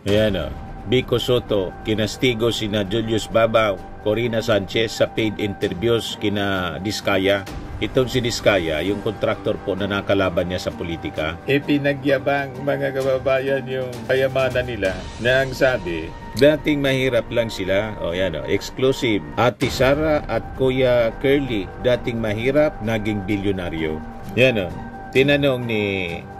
Ayan o. Vico Soto, kinastigo sina Julius Babaw, Corina Sanchez sa paid interviews kina Diskaya. Itong si Diskaya, yung kontraktor po na nakalaban niya sa politika. Ipinagyabang mga kababayan yung kayamanan nila na ang sabi, dating mahirap lang sila. O yan o, exclusive. Ate Sara at Kuya Curly, dating mahirap, naging bilyonaryo. Yan o. Tinanong ni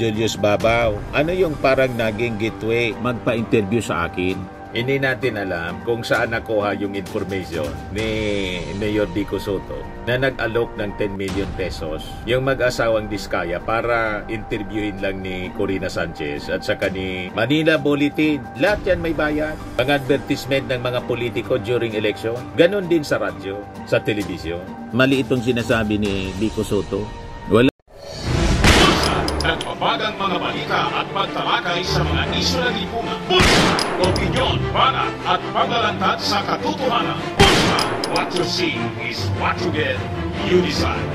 Julius Babaw, ano yung parang naging gateway magpa-interview sa akin? Hindi natin alam kung saan nakuha yung information ni Mayor Vico Soto na nag-alok ng 10 million pesos yung mag-asawang Diskaya para interviewin lang ni Corina Sanchez at saka ni Manila Bulletin. Lahat yan may bayad. Mga advertisement ng mga politiko during election. Ganon din sa radyo, sa telebisyon. Mali itong sinasabi ni Vico Soto. Wala. Nagpapagang mga balita at pagtalakay sa mga isyu ng lipunan. Bulsa! Opinyon, banat at paglalantad sa katotohanan. Bulsa! What you see is what you get. You decide.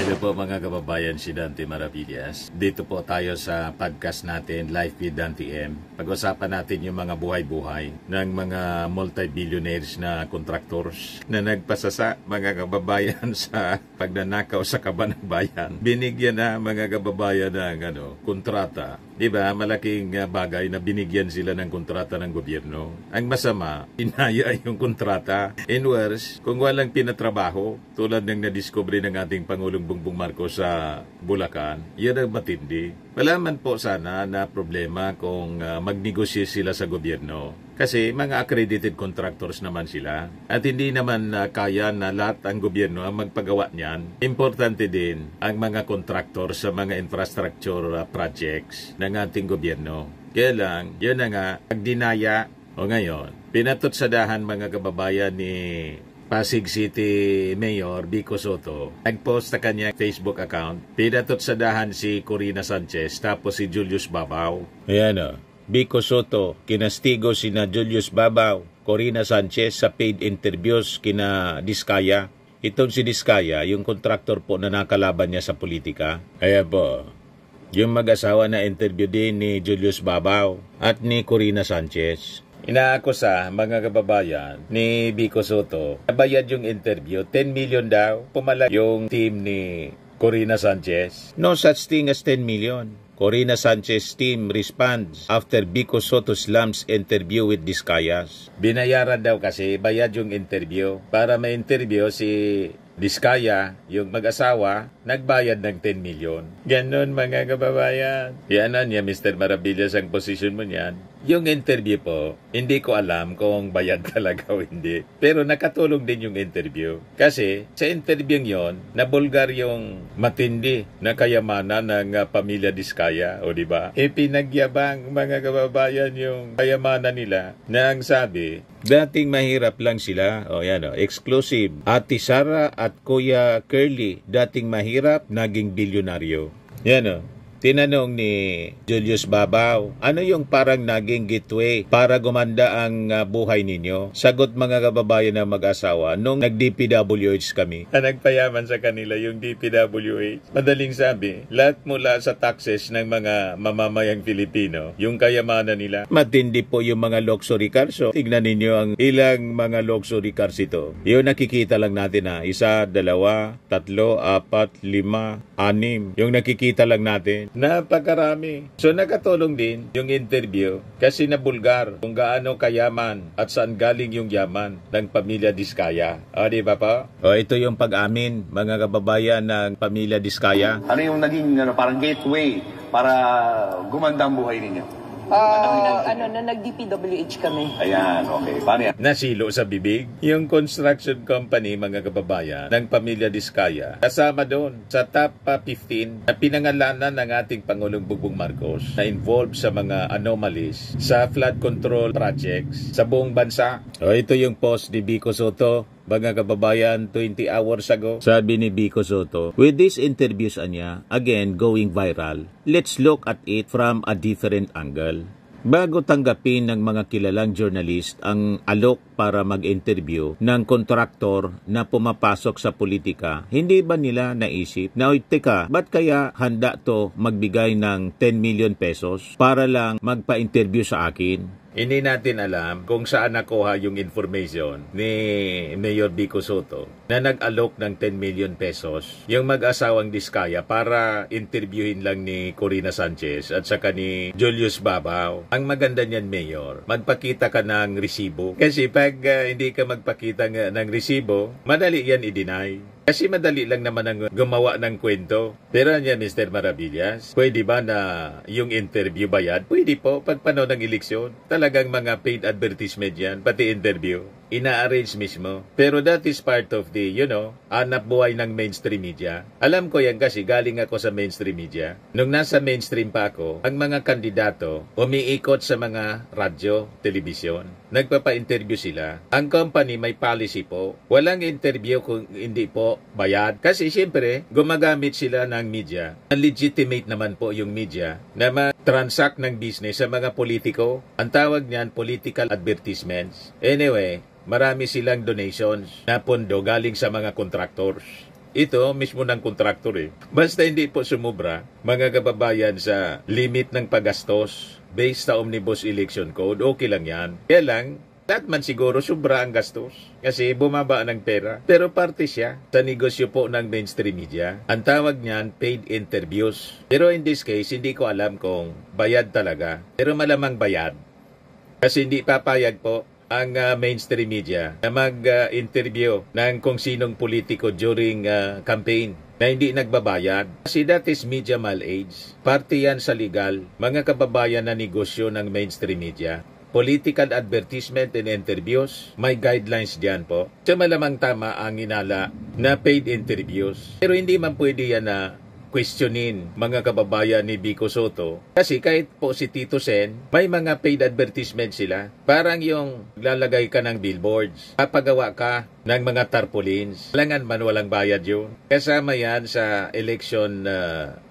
Hello po mga kababayan, si Dante Maravillas. Dito po tayo sa podcast natin, Life with Dante M. Pag-usapan natin yung mga buhay-buhay ng mga multi-billionaires na contractors na nagpasasa mga kababayan sa pagnanakaw sa kaban ng bayan. Binigyan na mga kababayan ng kontrata. Diba? Malaking bagay na binigyan sila ng kontrata ng gobyerno. Ang masama, inaya yung kontrata. In worse, kung walang pinatrabaho, tulad ng nadiscovery ng ating Pangulong Bongbong Marcos sa Bulacan, yan ang matindi. Malaman po sana na problema kung magnegosye sila sa gobyerno. Kasi mga accredited contractors naman sila. At hindi naman kaya na lahat ang gobyerno ang magpagawa niyan. Importante din ang mga contractor sa mga infrastructure projects ng ating gobyerno. Kaya lang, yun na nga, pagdinaya o ngayon, pinatutsadahan mga kababayan ni Pasig City Mayor Vico Soto. Nag-post sa kanyang Facebook account. Pinatutsadahan si Corina Sanchez tapos si Julius Babaw. Ayan o. Vico Soto, kinastigo sina Julius Babaw, Corina Sanchez sa paid interviews kina Diskaya. Itong si Diskaya, yung kontraktor po na nakalaban niya sa politika. Ayan po. Yung mag-asawa na interview din ni Julius Babaw at ni Corina Sanchez. Inaakusa mga kababayan ni Vico Soto. Nabayad yung interview, 10 million daw. Pumala yung team ni Corina Sanchez. No such thing as 10 million. Corina Sanchez team responds after Vico Soto slams interview with Diskayas. Binayaran daw kasi, bayad yung interview. Para ma-interview si Diskaya, yung mag-asawa, nagbayad ng 10 million. Ganon mga kababayan. Yan niya, Mr. Maravillas, ang position mo niyan. Yung interview po, hindi ko alam kung bayad talaga o hindi. Pero nakatulong din yung interview. Kasi sa interview yon, nabulgar yung matindi na kayamanan ng pamilya Diskaya, o di ba? Ipinagyabang mga kababayan yung kayamanan nila na ang sabi, dating mahirap lang sila. O yan o, exclusive. Ate Sara at Kuya Curly, dating mahirap, naging bilyonaryo. Yan o. Tinanong ni Julius Babaw, ano yung parang naging gateway para gumanda ang buhay ninyo? Sagot mga kababayan ng mag-asawa, nung nag-DPWH kami. Nagpayaman sa kanila yung DPWH. Madaling sabi, lahat mula sa taxes ng mga mamamayang Pilipino, yung kayamanan nila. Matindi po yung mga luxury cars. So, tignan ninyo ang ilang mga luxury cars ito. Yung nakikita lang natin na 1, 2, 3, 4, 5, 6. Yung nakikita lang natin. Napakarami. So nakatulong din yung interview kasi nabulgar kung gaano kayaman at saan galing yung yaman ng pamilya Diskaya. O di ba po? O ito yung pag-amin mga kababayan ng pamilya Diskaya. Ano yung naging parang gateway para gumanda ang buhay ninyo? Nag-DPWH kami. Ayan, okay. Paano yan? Nasilo sa bibig. Yung construction company, mga kababayan, ng pamilya Diskaya, kasama doon sa top 15 na pinangalanan ng ating Pangulong Bongbong Marcos na involved sa mga anomalies sa flood control projects sa buong bansa. O ito yung post ni Vico Soto. Mga kababayan, 20 hours ago, sabi ni Vico Soto, with these interviews niya, again, going viral, let's look at it from a different angle. bago tanggapin ng mga kilalang journalist ang alok para mag-interview ng kontraktor na pumapasok sa politika, hindi ba nila naisip na, teka, ba't kaya handa to magbigay ng 10 million pesos para lang magpa-interview sa akin? Hindi natin alam kung saan nakuha yung information ni Mayor Vico Soto na nag-alok ng 10 million pesos yung mag-asawang Diskaya para interviewin lang ni Corina Sanchez at saka ni Julius Babaw. Ang maganda niyan, Mayor, magpakita ka ng resibo. Kasi pag hindi ka magpakita ng resibo, madali yan i-deny. Kasi madali lang naman ang gumawa ng kwento. Pero niya, Mr. Maravillas, pwede ba na yung interview bayad? Pwede po, pag panahon ng eleksyon. Talagang mga paid advertisement yan, pati interview. Ina-arrange mismo. Pero that is part of the, hanap buhay ng mainstream media. Alam ko yan kasi galing ako sa mainstream media. Nung nasa mainstream pa ako, ang mga kandidato umiikot sa mga radyo, telebisyon. Nagpapa-interview sila. Ang company may policy po. Walang interview kung hindi po bayad. Kasi siyempre, gumagamit sila ng media. Legitimate naman po yung media na mag-transact ng business sa mga politiko. Ang tawag niyan, political advertisements. Anyway, marami silang donations na pondo galing sa mga contractors. Ito, mismo ng kontraktor Basta hindi po sumubra, mga kababayan, sa limit ng paggastos based sa Omnibus Election Code, okay lang yan. Kaya lang, lahat man siguro sobra ang gastos kasi bumaba ng pera. Pero parte siya sa negosyo po ng mainstream media. Ang tawag niyan, paid interviews. Pero in this case, hindi ko alam kung bayad talaga. Pero malamang bayad. Kasi hindi papayag po ang mainstream media na mag-interview ng kung sinong politiko during campaign na hindi nagbabayad. Kasi that is media mal-age. Parte yan sa legal, mga kababayan na negosyo ng mainstream media. Political advertisement and interviews, may guidelines diyan po. So malamang tama ang inala na paid interviews. Pero hindi man pwede yan na questionin mga kababayan ni Vico Soto. Kasi kahit po si Tito Sen, may mga paid advertisement sila. Parang yung lalagay ka ng billboards, papagawa ka ng mga tarpaulins. Kailangan man walang bayad yun. Kasama yan sa election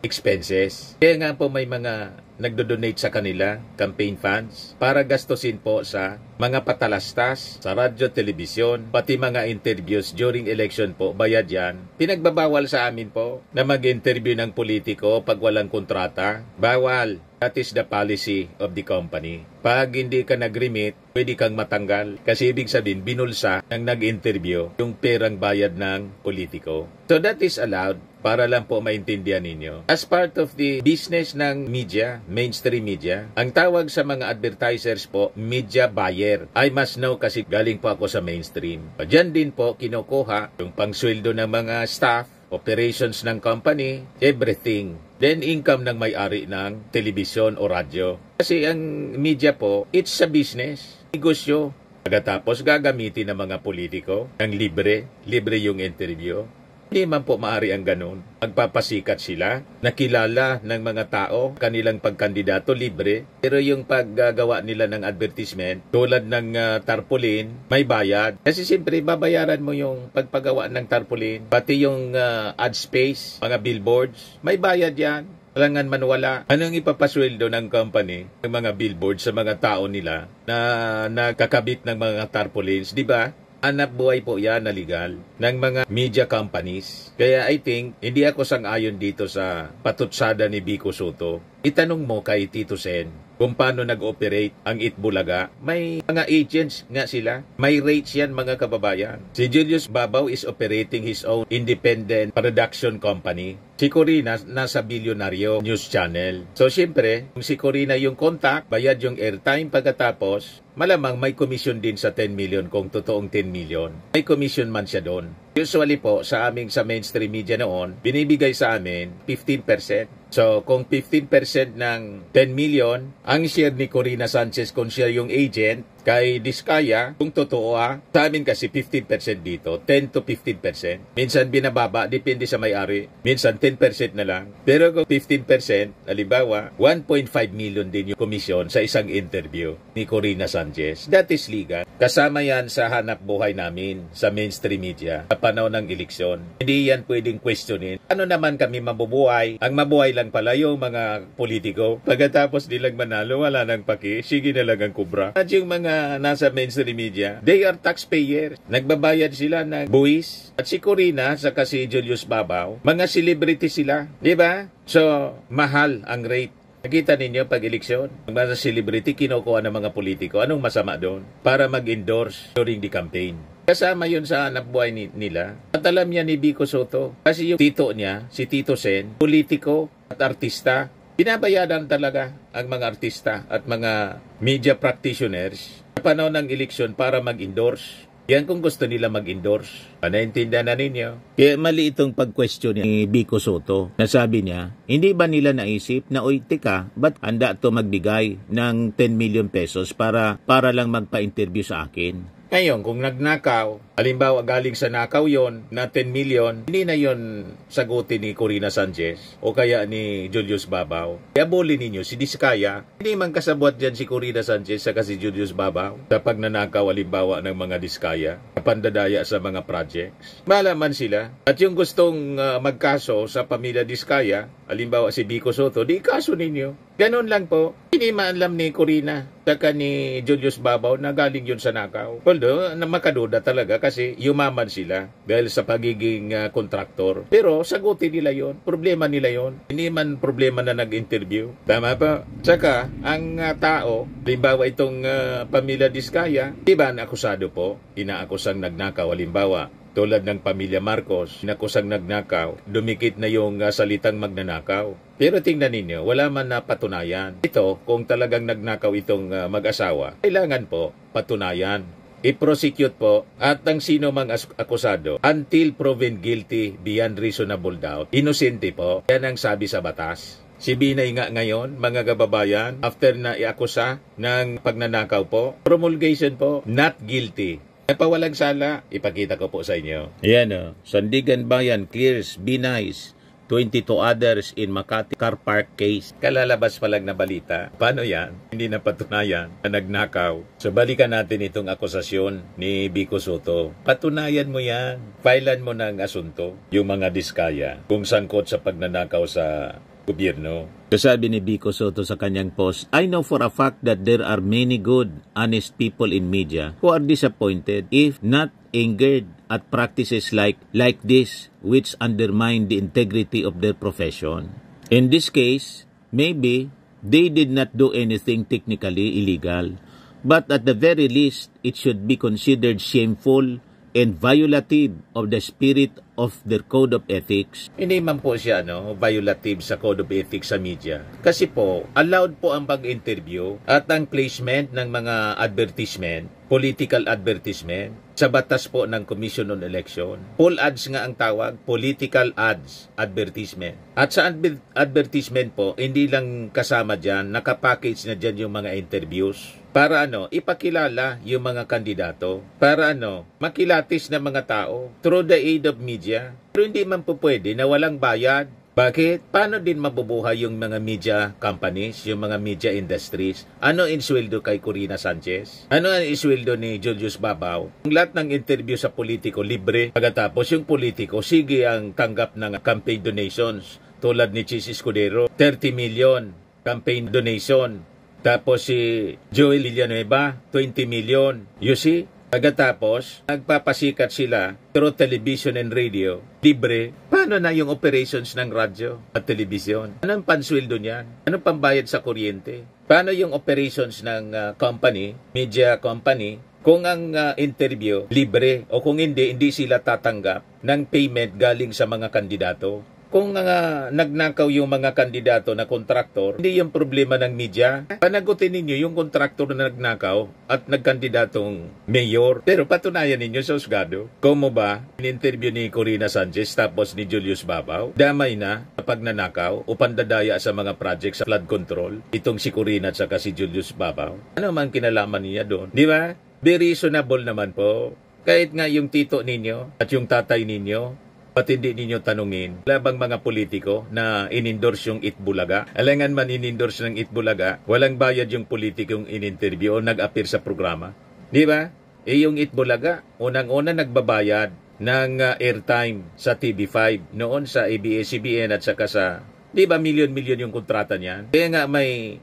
expenses. Kaya nga po may mga nagdo-donate sa kanila, campaign funds, para gastusin po sa mga patalastas, sa radyo, telebisyon, pati mga interviews during election po, bayad yan. Pinagbabawal sa amin po na mag-interview ng politiko pag walang kontrata. Bawal. That is the policy of the company. Pag hindi ka nag-remit, pwede kang matanggal. Kasi ibig sabihin, binulsa ng nag-interview yung perang bayad ng politiko. So that is allowed para lang po maintindihan ninyo. As part of the business ng media, mainstream media, ang tawag sa mga advertisers po, media buyer. I must know kasi galing po ako sa mainstream. Diyan din po kinukuha yung pangsweldo ng mga staff, operations ng company, everything. Then income ng may-ari ng telebisyon o radyo. Kasi ang media po, it's a business, negosyo. Pagkatapos gagamitin ng mga politiko ng libre yung interview. Hindi man po maaari ang ganun. Magpapasikat sila, nakilala ng mga tao, kanilang pagkandidato libre, pero yung paggagawa nila ng advertisement, tulad ng tarpaulin, may bayad. Kasi siyempre, babayaran mo yung pagpagawa ng tarpaulin, pati yung ad space, mga billboards, may bayad yan. Kailangan man wala. Anong ipapasweldo ng company, ng mga billboards sa mga tao nila na nakakabit ng mga tarpaulins, di ba? Hanap buhay po yan na legal ng mga media companies. Kaya I think, hindi ako sang-ayon dito sa patutsada ni Vico Soto. Itanong mo kay Tito Sen kung paano nag-operate ang Itbulaga. May mga agents nga sila. May rates yan mga kababayan. Si Julius Babaw is operating his own independent production company. Si Corina nasa bilyonaryo news channel. So siyempre, kung si Corina yung contact, bayad yung airtime pagkatapos, malamang may commission din sa 10 million kung totoong 10 million. May commission man siya doon. Usually po, sa mainstream media noon, binibigay sa amin 15%. So, kung 15% ng 10 million, ang share ni Corina Sanchez kung siya yung agent, kay Diskaya, kung totoo sa amin kasi 15% dito, 10 to 15%. Minsan binababa, depende sa may-ari. Minsan 10% na lang. Pero kung 15%, halimbawa, 1.5 million din yung commission sa isang interview ni Corina Sanchez. Sanchez. That is legal. Kasama yan sa hanap buhay namin sa mainstream media sa panahon ng eleksyon. Hindi yan pwedeng questionin. Ano naman kami mabubuhay? Ang mabuhay lang pala yung mga politiko. Pagkatapos nilang manalo, wala nang paki. Sige na lang ang kubra. At yung mga nasa mainstream media, they are taxpayers. Nagbabayad sila ng buwis. At si Corina, saka si Julius Babaw, mga celebrity sila. Di ba? So, mahal ang rate. Nakita ninyo pag eleksyon, ang mga celebrity kinukuha ng mga politiko. Anong masama doon? Para mag-endorse during the campaign. Kasama yun sa hanap buhay nila. At alam niya ni Vico Soto, kasi yung tito niya, si Tito Sen, politiko at artista, binabayaran talaga ang mga artista at mga media practitioners sa panahon ng eleksyon para mag-endorse. Yan kung gusto nila mag-endorse. Naintindihan na ninyo? Kaya mali itong pag-question ni Vico Soto. Nasabi niya, hindi ba nila naisip na, oy, teka, ba't handa to magbigay ng 10 million pesos para lang magpa-interview sa akin? Ngayon, kung nagnakaw, halimbawa galing sa nakaw yon na 10 million, hindi na yon sagutin ni Corina Sanchez o kaya ni Julius Babaw. Kaya boli ninyo, si Diskaya, hindi man kasabot dyan si Corina Sanchez sa si Julius Babaw sa pagnanakaw halimbawa ng mga Diskaya, pandadaya sa mga projects. Malaman sila. At yung gustong magkaso sa pamilya Diskaya, halimbawa si Vico Soto, di kaso ninyo. Ganon lang po. Hindi maalam ni Corina saka ni Julius Babaw na galing yun sa nakaw. Although, makaduda talaga kasi yumaman sila dahil sa pagiging kontraktor. Pero sagutin nila yon, problema nila yon. Hindi man problema na nag-interview. Tama pa? Saka, ang tao, halimbawa itong pamilya Diskaya, diba akusado po, inaakusang nagnakaw, halimbawa, tulad ng pamilya Marcos, inakusang nagnakaw, dumikit na yung salitang magnanakaw. Pero tingnan ninyo, wala man na patunayan. Ito, kung talagang nagnakaw itong mag-asawa, kailangan po patunayan. I-prosecute po at ang sino mang akusado until proven guilty beyond reasonable doubt. Inosente po. Yan ang sabi sa batas. Si Binay nga ngayon, mga kababayan, after na iakusa ng pagnanakaw po, promulgation po, not guilty. Napawalang sala, ipakita ko po sa inyo. Ayan o, Sandigan Bayan clears Binays, 22 others in Makati car park case. Kalalabas pa lang na balita. Paano yan? Hindi na patunayan na nagnakaw. So balikan natin itong akusasyon ni Vico Soto. Patunayan mo yan. Filean mo ng asunto. Yung mga Diskaya. Kung sangkot sa pagnanakaw sa gobyerno. Sabi ni Vico Soto sa kanyang post, I know for a fact that there are many good, honest people in media who are disappointed, if not angered, at practices like this, which undermine the integrity of their profession. In this case, maybe they did not do anything technically illegal, but at the very least, it should be considered shameful and violative of the spirit of their code of ethics. Hindi man po siya violative sa code of ethics sa media. Kasi po, allowed po ang pag-interview at ang placement ng mga advertisement, political advertisement, sa batas po ng Commission on Election. Poll ads nga ang tawag, political ads, advertisement. At sa advertisement po, hindi lang kasama dyan, nakapackage na dyan yung mga interviews. Para ipakilala yung mga kandidato. Para makilatis na mga tao through the aid of media. Pero hindi man po pwede na walang bayad. Bakit? Paano din mabubuhay yung mga media companies, yung mga media industries? Ano insweldo kay Corina Sanchez? Ano ang insweldo ni Julius Babaw? Ang lahat ng interview sa politiko libre. Pagkatapos yung politiko, sige ang tanggap ng campaign donations. Tulad ni Chis Escudero, 30 million campaign donation. Tapos si Joel Villanueva, 20 million. You see? Pagkatapos, nagpapasikat sila through television and radio, libre. Paano na yung operations ng radyo at television? Anong pansweldo niyan? Anong pambayad sa kuryente? Paano yung operations ng company, media company, kung ang interview libre o kung hindi sila tatanggap ng payment galing sa mga kandidato? Kung nagnakaw yung mga kandidato na kontraktor, hindi yung problema ng media. Panagutin ninyo yung kontraktor na nagnakaw at nagkandidatong mayor. Pero patunayan ninyo sa husgado. Kung mo ba, in-interview ni Corina Sanchez tapos ni Julius Babaw, damay na kapag nanakaw o pandadaya sa mga project sa flood control, itong si Corina at saka si Julius Babaw. Ano man kinalaman niya doon? Di ba? Very reasonable naman po. Kahit nga yung tito ninyo at yung tatay ninyo, Ba't hindi ninyo tanungin, labang mga politiko na in-endorse yung Itbulaga? Alangan man in-endorse ng Itbulaga, walang bayad yung politikong in-interview o nag-appear sa programa. Di ba? Yung Itbulaga, unang-una nagbabayad ng airtime sa TV5 noon sa ABS-CBN at saka sa, di ba, milyon-milyon yung kontrata niyan? Kaya nga may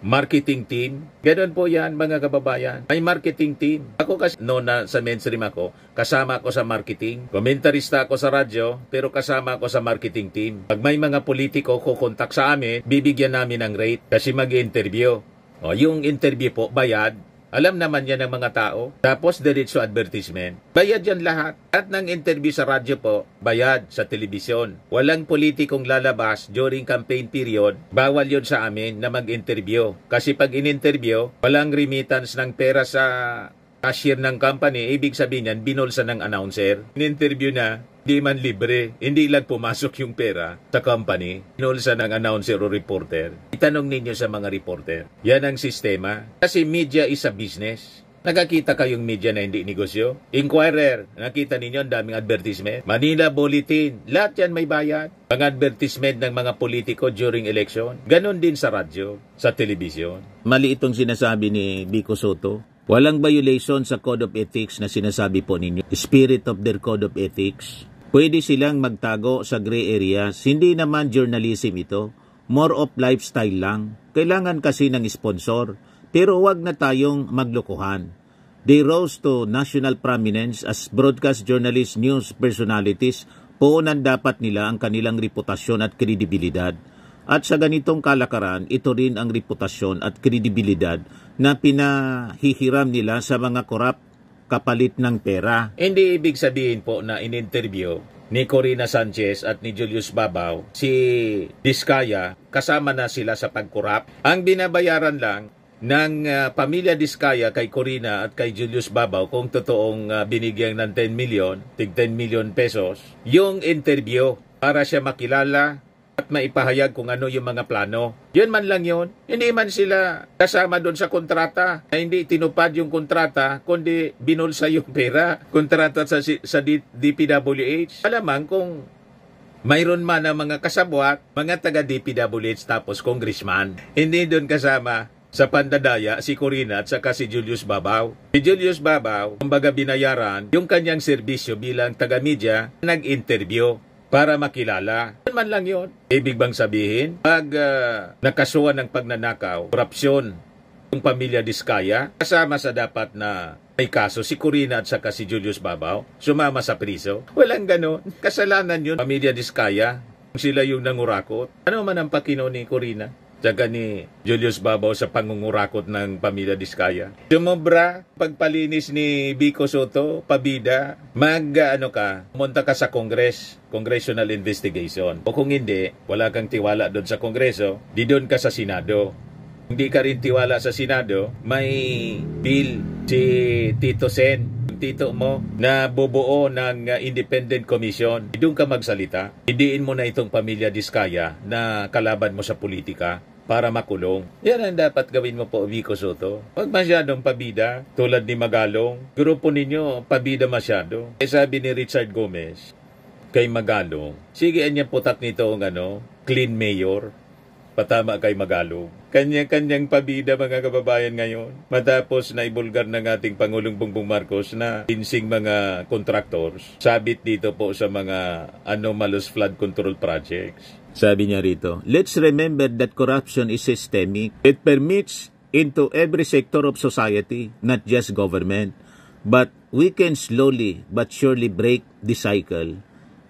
marketing team. Ganon po yan, mga kababayan. May marketing team. Ako kasi, noon na sa mainstream ako, kasama ako sa marketing. Komentarista ako sa radyo, pero kasama ako sa marketing team. Pag may mga politiko kukontak sa amin, bibigyan namin ng rate kasi mag-interview. O, yung interview po, bayad. Alam naman yan ng mga tao. Tapos, diretso advertisement. Bayad yan lahat. At ng interview sa radyo po, bayad sa telebisyon. Walang politikong lalabas during campaign period. Bawal yon sa amin na mag-interview. Kasi pag in-interview, walang remittance ng pera sa cashier ng company. Ibig sabihin yan, binulsa ng announcer. In-interview na, di man libre. Hindi lang pumasok yung pera sa company. Binulsa ng announcer o reporter. Itanong ninyo sa mga reporter. Yan ang sistema. Kasi media is a business. Nakakita kayong media na hindi negosyo? Inquirer, nakita ninyo ang daming advertisement. Manila Bulletin, lahat yan may bayad. Ang advertisement ng mga politiko during election. Ganon din sa radyo, sa telebisyon. Mali itong sinasabi ni Vico Soto. Walang violation sa Code of Ethics na sinasabi po ninyo. Spirit of their Code of Ethics. Pwede silang magtago sa gray areas. Hindi naman journalism ito. More of lifestyle lang. Kailangan kasi ng sponsor. Pero wag na tayong maglokohan. They rose to national prominence as broadcast journalists, news personalities. Puunan dapat nila ang kanilang reputasyon at kredibilidad. At sa ganitong kalakaran, ito rin ang reputasyon at kredibilidad na pinahihiram nila sa mga korap kapalit ng pera. Hindi ibig sabihin po na in-interview ni Corina Sanchez at ni Julius Babaw, si Diskaya, kasama na sila sa pagkurap. Ang binabayaran lang ng pamilya Diskaya kay Corina at kay Julius Babaw, kung totoong binigyan ng 10 million, tig 10 million pesos, yung interview para siya makilala at maipahayag kung ano yung mga plano. Yun man lang yun. Hindi man sila kasama doon sa kontrata. Na hindi tinupad yung kontrata, kundi binulsa yung pera. Kontrata sa DPWH. Alamang kung mayroon man ang mga kasabwat, mga taga-DPWH tapos congressman. Hindi doon kasama sa pandadaya si Corina at saka si Julius Babaw. Si Julius Babaw, kumbaga binayaran yung kanyang serbisyo bilang taga-media, nag-interview para makilala. Yan man lang yun. Ibig bang sabihin, pag nakasuhan ng pagnanakaw, korupsyon, yung pamilya Diskaya, kasama sa dapat na may kaso si Corina at saka si Julius Babaw, sumama sa priso? Walang ganon. Kasalanan yun. Pamilya Diskaya, sila yung nangurakot. Ano man ang pakino ni Corina saka ni Julius Babaw sa pangungurakot ng pamilya Diskaya? Sumobra pagpalinis ni Vico Soto, pabida, pumunta ka sa Congressional Investigation. O kung hindi, wala kang tiwala doon sa Kongreso, di doon ka sa Senado. Hindi ka rin tiwala sa Senado, may bill si Tito Sen, tito mo, na bubuo ng independent commission. Doon ka magsalita. Idiin mo na itong pamilya Diskaya na kalaban mo sa politika para makulong. Yan ang dapat gawin mo po, Vico Soto. Huwag masyadong pabida, tulad ni Magalong. Grupo ninyo, pabida masyado. Sabi ni Richard Gomez kay Magalong, sige niya putak nito ang clean mayor. Patama kay Magalong. Kanya-kanyang pabida, mga kababayan, ngayon. Matapos na ibulgar ng ating Pangulong Bongbong Marcos na pinsing mga contractors, sabit dito po sa mga anomalous flood control projects. Sabi niya rito, let's remember that corruption is systemic. It permeates into every sector of society, not just government. But we can slowly but surely break the cycle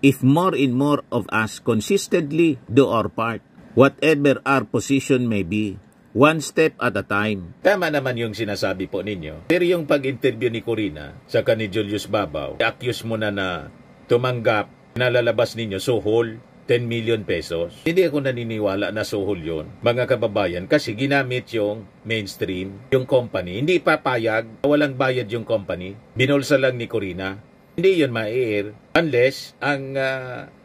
if more and more of us consistently do our part. Whatever our position may be, one step at a time. Tama naman yung sinasabi po ninyo. Pero yung pag-interview ni Corina sa ni Julius Babaw, accuse mo na tumanggap, nalalabas ninyo, suhol, 10 million pesos. Hindi ako naniniwala na suhol yun, mga kababayan, kasi ginamit yung mainstream, yung company. Hindi papayag, walang bayad yung company. Binulsa lang ni Corina. Hindi yun ma-air unless ang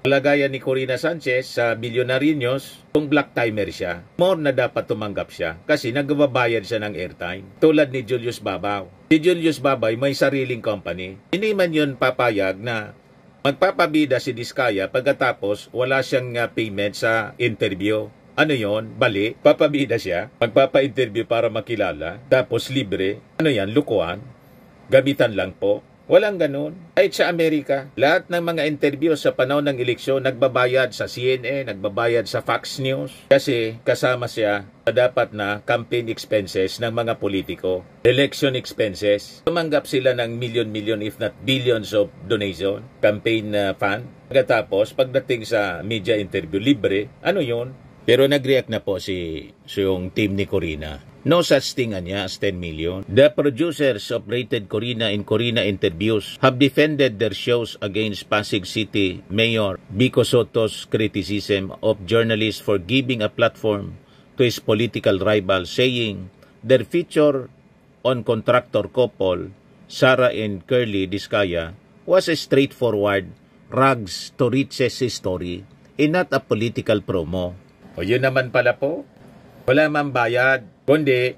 kalagayan ni Corina Sanchez sa Billionaire News, kung black timer siya, more na dapat tumanggap siya kasi nagbabayad siya ng airtime. Tulad ni Julius Babaw. Si Julius Babaw may sariling company. Hindi man yun papayag na Magpapabida si Diskaya pagkatapos wala siyang payment sa interview. Ano yon? Bali, papabida siya, magpapa-interview para makilala, tapos libre. Ano yan? Lukuan? Gamitan lang po? Walang ganun. Kahit sa Amerika, lahat ng mga interview sa panahon ng eleksyon, nagbabayad sa CNN, nagbabayad sa Fox News. Kasi kasama siya sa dapat na campaign expenses ng mga politiko. Election expenses. Tumanggap sila ng million if not billions of donation, campaign fund. Pagkatapos, pagdating sa media interview, libre. Ano yun? Pero nag-react na po yung team ni Corina. No such thing as 10 million. The producers of Rated Corina in Corina interviews have defended their shows against Pasig City Mayor Vico Soto's criticism of journalists for giving a platform to his political rival, saying their feature on contractor couple Sara and Curly Diskaya was a straightforward rags to riches story and not a political promo. O yun naman pala po, wala man bayad, kundi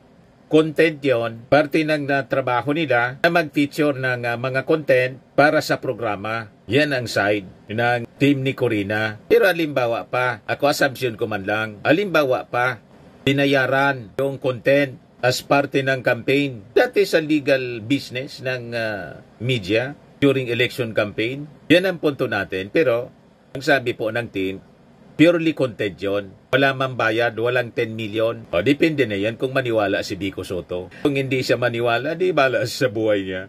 content yon, parte ng trabaho nila na mag-feature ng mga content para sa programa. Yan ang side ng team ni Corina. Pero alimbawa pa, ako assumption ko man lang, alimbawa pa, binayaran yung content as parte ng campaign. That is a legal business ng media during election campaign. Yan ang punto natin. Pero, ang sabi po ng team, purely content yun. Wala man bayad, walang 10 million. O, depende na yan kung maniwala si Vico Soto. Kung hindi siya maniwala, di bala sa buhay niya.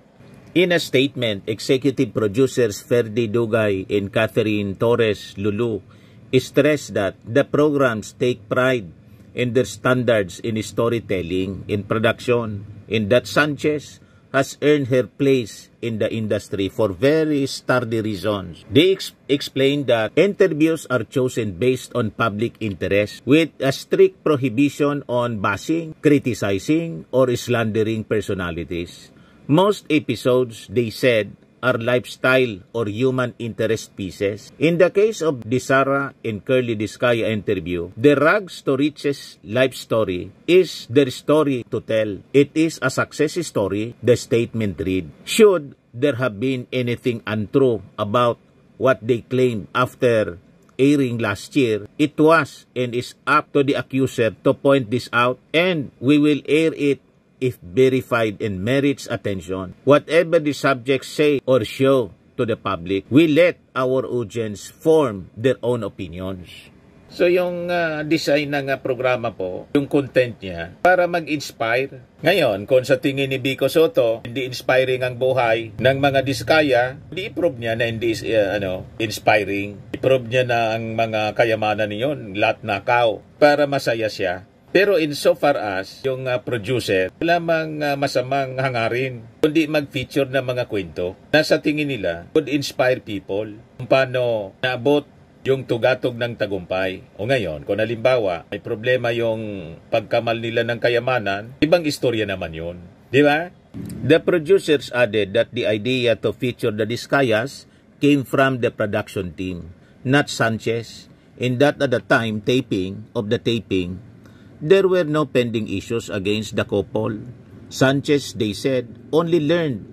In a statement, executive producers Ferdy Dugay and Catherine Torres Lulu stressed that the programs take pride in their standards in storytelling, in production, and that Sanchez has earned her place in the industry for very sturdy reasons. They explained that interviews are chosen based on public interest with a strict prohibition on bashing, criticizing, or slandering personalities. Most episodes, they said, are lifestyle or human interest pieces. In the case of the Sara and Curly Diskaya interview, the rags to riches life story is their story to tell. It is a success story, the statement read. Should there have been anything untrue about what they claimed after airing last year, it was and is up to the accuser to point this out, and we will air it if verified and merits attention. Whatever the subjects say or show to the public, we let our audience form their own opinions. So yung design ng programa po, yung content niya, para mag-inspire. Ngayon, kung sa tingin ni Vico Soto, hindi inspiring ang buhay ng mga Diskaya, i-prove niya na hindi inspiring. I-prove niya na ang mga kayamanan niyon, lahat nakaw, para masaya siya. Pero insofar as yung producer, wala mang masamang hangarin, kundi mag-feature ng mga kwento na sa tingin nila would inspire people kung paano naabot yung tugatog ng tagumpay. O ngayon, kung halimbawa may problema yung pagkamal nila ng kayamanan, ibang istorya naman yun. Di ba? The producers added that the idea to feature the Diskayas came from the production team, not Sanchez, and that at the time of the taping, there were no pending issues against the couple. Sanchez, they said, only learned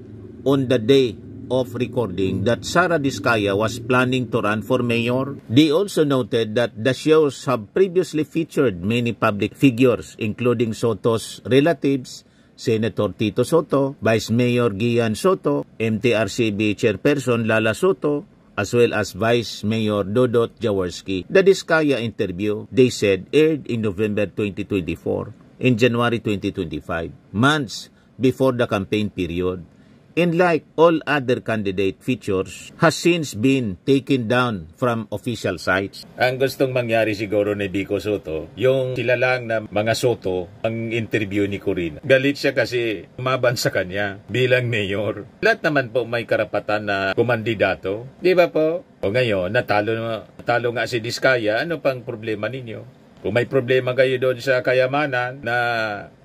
on the day of recording that Sara Diskaya was planning to run for mayor. They also noted that the shows have previously featured many public figures, including Soto's relatives, Senator Tito Soto, Vice Mayor Gian Soto, MTRCB Chairperson Lala Soto, as well as Vice Mayor Dodot Jaworski. The Diskaya interview, they said, aired in November 2024 and January 2025, months before the campaign period. And like all other candidate features, has since been taken down from official sites. Ang gustong mangyari siguro ni Vico Soto, yung sila lang na mga Soto ang interview ni Corina. Galit siya kasi umaban sa kanya bilang mayor. Lahat naman po may karapatan na kumandidato. Di ba po? O ngayon, natalo nga si Diskaya, ano pang problema ninyo? Kung may problema kayo doon sa kayamanan na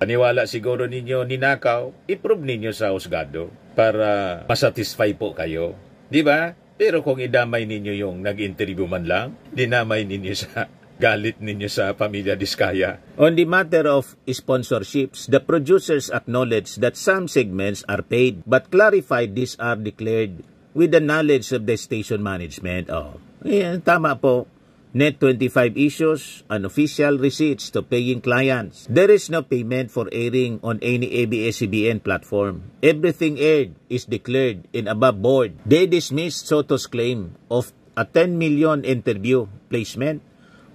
paniwala siguro ninyo ninakaw, i-prove ninyo sa husgado para masatisfy po kayo. Di ba? Pero kung idamay ninyo yung nag-interview man lang, dinamay ninyo sa galit ninyo sa pamilya Diskaya. On the matter of sponsorships, the producers acknowledge that some segments are paid but clarified these are declared with the knowledge of the station management. Ayan, tama po. Net 25 issues, unofficial receipts to paying clients. There is no payment for airing on any ABS-CBN platform. Everything aired is declared in above board. They dismissed Soto's claim of a 10 million interview placement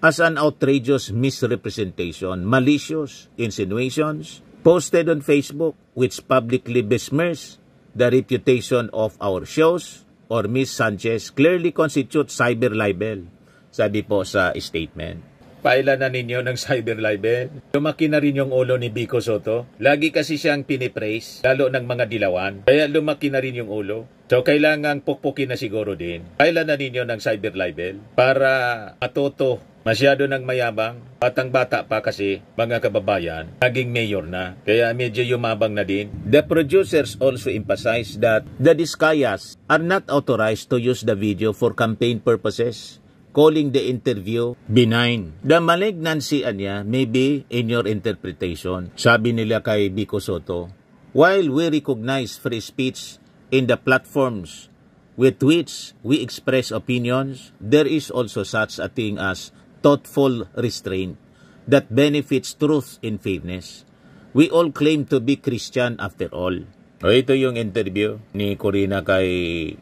as an outrageous misrepresentation, malicious insinuations posted on Facebook which publicly besmirch the reputation of our shows or Ms. Sanchez clearly constitutes cyber libel. Sabi po sa statement. Paila na ninyo ng cyber libel. Lumaki na rin yung ulo ni Vico Soto. Lagi kasi siyang pinipraise, lalo ng mga dilawan. Kaya lumaki na rin yung ulo. So kailangan pukpukin na siguro din. Paila na ninyo ng cyber libel para matuto. Masyado ng mayabang. Batang-bata pa kasi, mga kababayan, naging mayor na. Kaya medyo yumabang na din. The producers also emphasize that the Discayas are not authorized to use the video for campaign purposes, calling the interview benign. The malignancy niya may be in your interpretation. Sabi nila kay Vico Soto, while we recognize free speech in the platforms with which we express opinions, there is also such a thing as thoughtful restraint that benefits truth and fairness. We all claim to be Christian after all. Ito yung interview ni Corina kay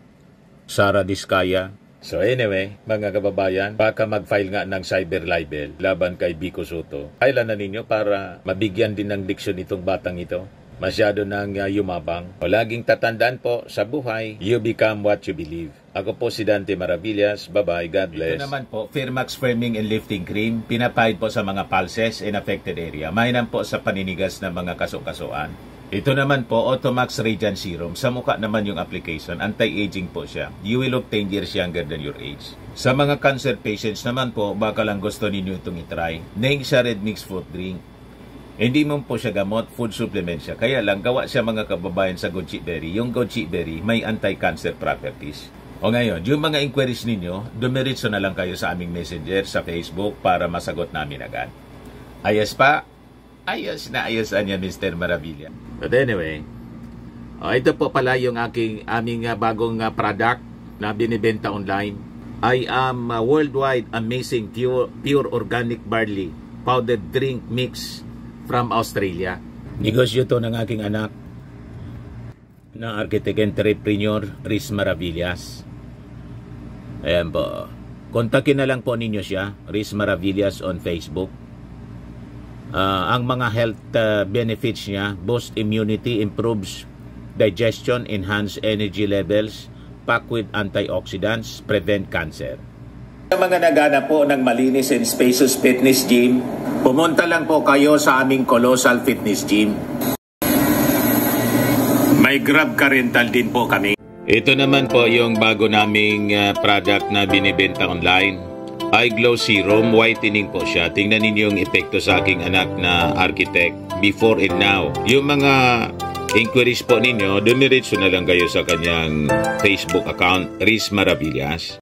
Sara Discaya. So anyway, mga kababayan, baka mag-file nga ng cyber libel laban kay Vico Soto. Kailan na ninyo para mabigyan din ng diksyon itong batang ito? Masyado nang yumabang. O laging tatandaan po, sa buhay, you become what you believe. Ako po si Dante Maravillas. Bye-bye. God bless. Ito naman po, Firmax Firming and Lifting Cream. Pinapahid po sa mga pulses in affected area. Mainam po sa paninigas ng mga kaso-kasuan. Ito naman po, Automax Radiant Serum. Sa mukha naman yung application. Anti-aging po siya. You will look 10 years younger than your age. Sa mga cancer patients naman po, baka lang gusto ninyo itong itry. Neng siya Red Mix Fruit Drink. Hindi mo po siya gamot, food supplement siya. Kaya lang, gawa siya mga kababayan sa goji berry. Yung goji berry may anti-cancer properties. O ngayon, yung mga inquiries ninyo, dumiritso na lang kayo sa aming messenger sa Facebook para masagot namin agad. Ayos pa? Ayos na ayos niya, Mr. Maravilla. But anyway, ito po pala yung aming bagong product na binibenta online. I am worldwide amazing pure organic barley powdered drink mix from Australia. Negosyo to ng aking anak na architect entrepreneur Riz Maravillas. Ayan po. Kontakin na lang po ninyo siya, Riz Maravillas on Facebook. Ang mga health benefits niya, boost immunity, improves digestion, enhance energy levels, packed with antioxidants, prevent cancer. Sa mga nagana po ng malinis and spacious fitness gym, pumunta lang po kayo sa aming Colossal Fitness Gym. May Grab car rental din po kami. Ito naman po yung bago naming product na binibenta online. Eye Glow Serum, whitening po siya. Tingnan ninyo yung epekto sa aking anak na architect before and now. Yung mga inquiries po ninyo, dumiretso na lang kayo sa kanyang Facebook account, Riz Maravillas.